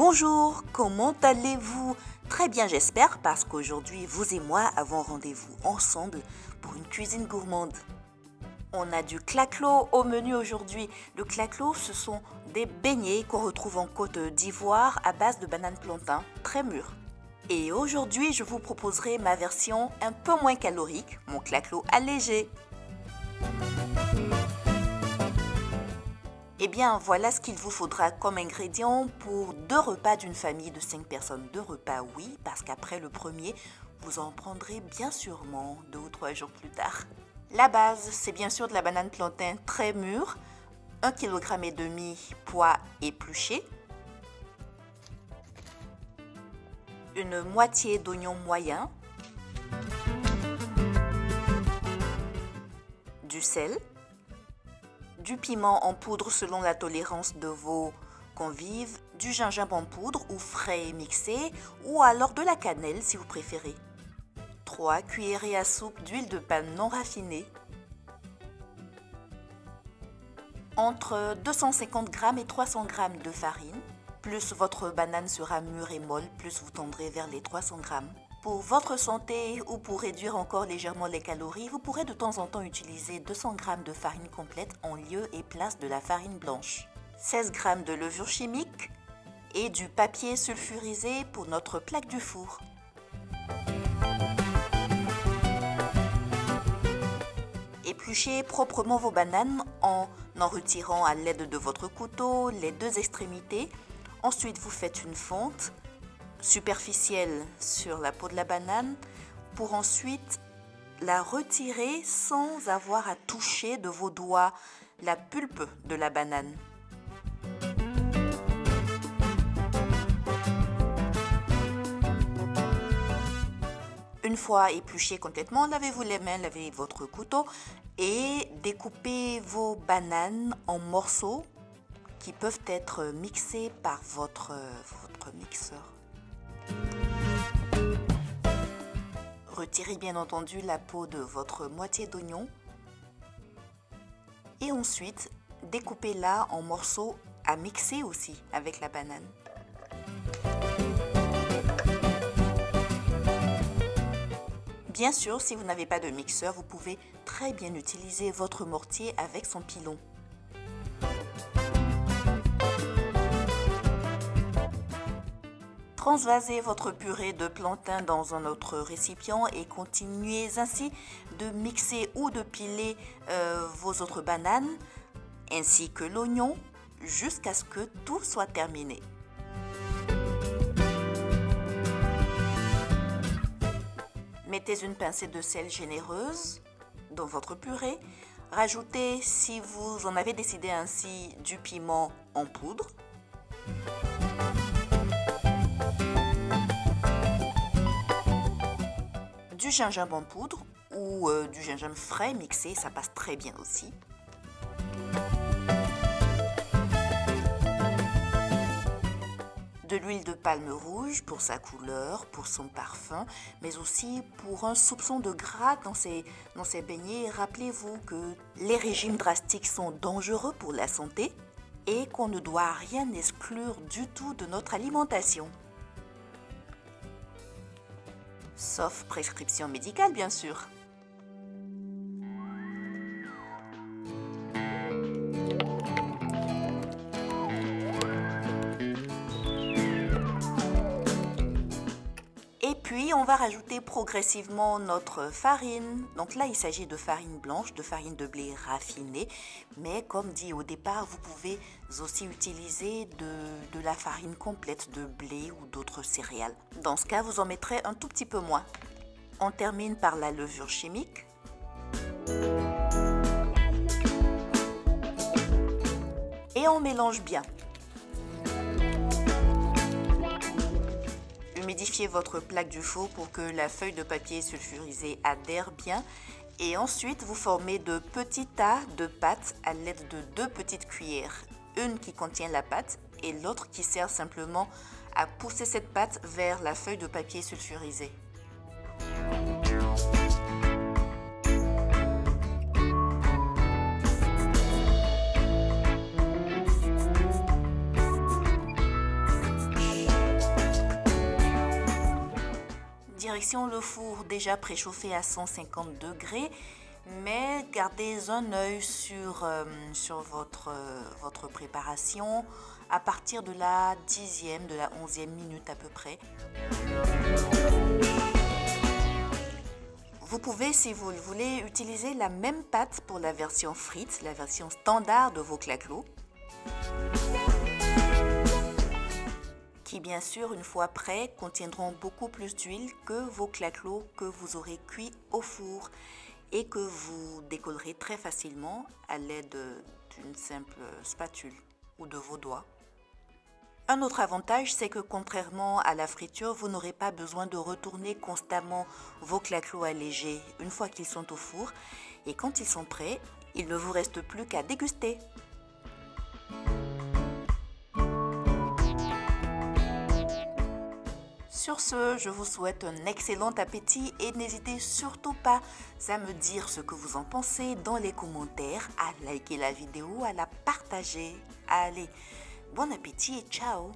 Bonjour, comment allez-vous? Très bien j'espère parce qu'aujourd'hui vous et moi avons rendez-vous ensemble pour une cuisine gourmande. On a du claclo au menu aujourd'hui. Le claclo ce sont des beignets qu'on retrouve en Côte d'Ivoire à base de bananes plantain très mûres. Et aujourd'hui je vous proposerai ma version un peu moins calorique, mon claclo allégé. Eh bien, voilà ce qu'il vous faudra comme ingrédients pour 2 repas d'une famille de 5 personnes. 2 repas, oui, parce qu'après le premier, vous en prendrez bien sûrement 2 ou 3 jours plus tard. La base, c'est bien sûr de la banane plantain très mûre, 1,5 kg pois épluchés, une moitié d'oignon moyen, du sel, du piment en poudre selon la tolérance de vos convives, du gingembre en poudre ou frais mixé ou alors de la cannelle si vous préférez. 3 cuillerées à soupe d'huile de palme non raffinée. Entre 250 g et 300 g de farine. Plus votre banane sera mûre et molle, plus vous tendrez vers les 300 g. Pour votre santé ou pour réduire encore légèrement les calories, vous pourrez de temps en temps utiliser 200 g de farine complète en lieu et place de la farine blanche. 16 g de levure chimique et du papier sulfurisé pour notre plaque du four. Épluchez proprement vos bananes en retirant à l'aide de votre couteau les 2 extrémités. Ensuite, vous faites une fente superficielle sur la peau de la banane pour ensuite la retirer sans avoir à toucher de vos doigts la pulpe de la banane. Une fois épluché complètement, lavez-vous les mains, lavez votre couteau et découpez vos bananes en morceaux qui peuvent être mixés par votre mixeur. Retirez bien entendu la peau de votre moitié d'oignon et ensuite découpez-la en morceaux à mixer aussi avec la banane. Bien sûr, si vous n'avez pas de mixeur, vous pouvez très bien utiliser votre mortier avec son pilon. Transvasez votre purée de plantain dans un autre récipient et continuez ainsi de mixer ou de piler vos autres bananes ainsi que l'oignon jusqu'à ce que tout soit terminé. Mettez une pincée de sel généreuse dans votre purée. Rajoutez, si vous en avez décidé ainsi, du piment en poudre. Du gingembre en poudre ou du gingembre frais mixé, ça passe très bien aussi. De l'huile de palme rouge pour sa couleur, pour son parfum, mais aussi pour un soupçon de gras dans ces beignets. Rappelez-vous que les régimes drastiques sont dangereux pour la santé et qu'on ne doit rien exclure du tout de notre alimentation. Sauf prescription médicale, bien sûr. Et puis, on va rajouter progressivement notre farine. Donc là, il s'agit de farine blanche, de farine de blé raffinée. Mais comme dit au départ, vous pouvez aussi utiliser de la farine complète de blé ou d'autres céréales. Dans ce cas, vous en mettrez un tout petit peu moins. On termine par la levure chimique. Et on mélange bien. Humidifiez votre plaque du four pour que la feuille de papier sulfurisé adhère bien. Et ensuite, vous formez de petits tas de pâte à l'aide de 2 petites cuillères. Une qui contient la pâte et l'autre qui sert simplement à pousser cette pâte vers la feuille de papier sulfurisé. direction le four déjà préchauffé à 150 degrés, mais gardez un œil sur votre préparation à partir de la 10e, de la 11e minute à peu près. Vous pouvez, si vous le voulez, utiliser la même pâte pour la version frites, la version standard de vos claquelots, qui bien sûr, une fois prêts, contiendront beaucoup plus d'huile que vos claquelots que vous aurez cuits au four et que vous décollerez très facilement à l'aide d'une simple spatule ou de vos doigts. Un autre avantage, c'est que contrairement à la friture, vous n'aurez pas besoin de retourner constamment vos claquelots allégés une fois qu'ils sont au four. Et quand ils sont prêts, il ne vous reste plus qu'à déguster. Sur ce, je vous souhaite un excellent appétit et n'hésitez surtout pas à me dire ce que vous en pensez dans les commentaires, à liker la vidéo, à la partager. Allez, bon appétit et ciao!